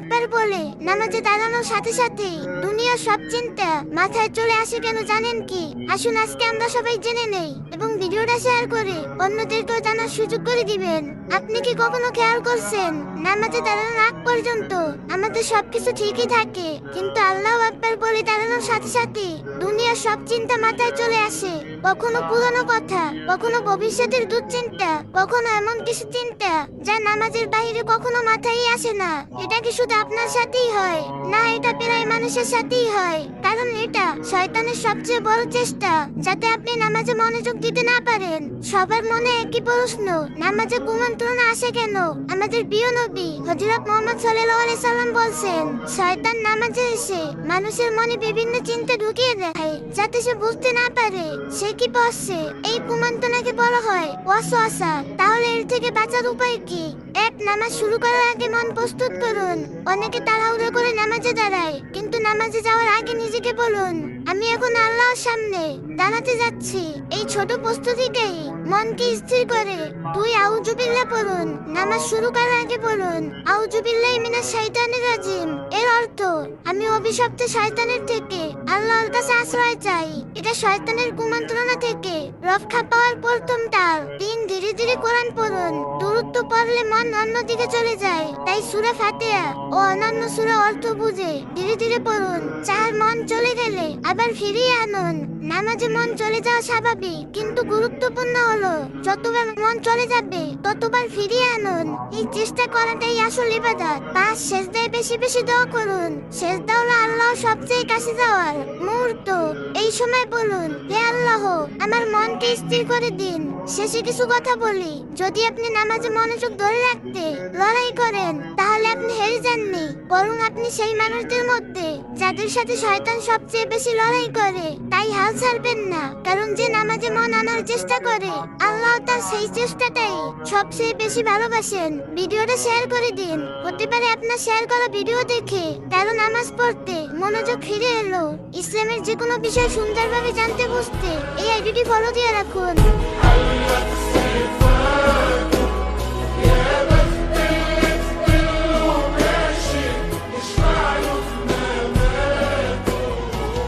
আকবার বলে নামাজে দাঁড়ানোর সাথে সাথে দুনিয়ার সব চিন্তা মাথায় চলে আসে কেন জানেন কি? আসুন আজকে আমরা সবাই জেনে নেই এবং ভিডিওটা শেয়ার করে অন্যদেরকেও জানার সুযোগ করে দিবেন। আপনি কি কখনো খেয়াল করছেন নামাজে দাঁড়ানোর আগ পর্যন্ত আমাদের সবকিছু ঠিকই থাকে, কিন্তু আল্লাহু আকবার বলে দাঁড়ানোর সাথে সাথে দুনিয়ার সব চিন্তা মাথায় চলে আসে। কখনো পুরনো কথা, কখনো ভবিষ্যতের দুশ্চিন্তা, কখনো এমন কিছু চিন্তা যা নামাজের বাইরে কখনো মাথায় আসে না। এটা কি শুধু আপনার সাথেই হয়? না, এটা প্রায় মানুষের সাথেই হয়, কারণ এটা শয়তানের সবচেয়ে বড় চেষ্টা যাতে আপনি নামাজে মনোযোগ দিতে না পারেন। সবার মনে একই প্রশ্ন, নামাজে কুমন্ত্রণা আসে কেন? আমাদের প্রিয় নবী হযরত মুহাম্মদ সাল্লাল্লাহু আলাইহি সাল্লাম বলেন, শয়তান নামাজে এসে মানুষের মনে বিভিন্ন চিন্তা ঢুকিয়ে দেয় যাতে সে বুঝতে না পারে সে কি পড়ছে। এই কুমন্ত্রণাকে বলা হয় ওয়াসওয়াসা। তাহলে এর থেকে বাঁচার উপায় কি? এক, নামাজ শুরু করার আগে মন প্রস্তুত করুন। অনেকে তাড়াহুড়ো করে নামাজে দাঁড়ায়, কিন্তু নামাজে যাওয়ার আগে নিজেকে বলুন, আমি এখন আল্লাহর সামনে দাঁড়াতে যাচ্ছি। এই ছোট প্রস্তুতিতেই মনকে স্থির করে। দুই, আউযু বিল্লাহ পড়ুন। নামাজ শুরু করার আগে বলুন, আউযু বিল্লাহি মিনাশ শাইতানির রাজিম। এর অর্থ, আমি অভিশপ্ত শয়তানের থেকে আল্লাহর কাছে আশ্রয় চাই। এটা শয়তানের কুমন্ত্রণা থেকে রক্ষা পাওয়ার প্রথম তাল। তিন, ধীরে ধীরে কোরআন পড়ুন। দূরত্ব পড়লে মন অন্যদিকে চলে যায়, তাই সূরা ফাতিহা ও অন্যান্য সূরা অর্থ বুঝে ধীরে ধীরে পড়ুন। চার, মন চলে গেলে আবার ফিরিয়ে আনুন। নামাজে মন চলে যাওয়া স্বাভাবিক, কিন্তু গুরুত্বপূর্ণ হলো যতবার মন চলে যাবে ততবার ফিরিয়ে আনুন। এই চেষ্টা করাটাই আসল ইবাদত। পাঁচ, সেজদায় বেশি বেশি দোয়া করুন। সেজদা হলো আল্লাহর সবচেয়ে কাছে যাওয়ার মুহূর্ত। এই সময় বলুন, হে আল্লাহ, আমার মনকে স্থির করে দিন। শেষে কিছু কথা বলি, যদি আপনি নামাজে মনোযোগ ধরে রাখতে লড়াই করেন তাহলে আপনি হেরে যাননি, বরং আপনি সেই মানুষদের মধ্যে যাদের সাথে শয়তান সবচেয়ে বেশি লড়াই করে। তাই হাল ছাড়বেন না, কারণ যে নামাজে মন আনার চেষ্টা করে আল্লাহ তার সেই চেষ্টাটাই সবচেয়ে বেশি ভালোবাসেন। ভিডিওটা শেয়ার করে দিন। হতে পারে আপনার শেয়ার করা ভিডিও দেখে কারো নামাজ পড়তে মনোযোগ ফিরে এলো। ইসলামের যে কোনো বিষয় সুন্দরভাবে জানতে বুঝতে এই আইডিটি ফলো দিয়ে রাখুন।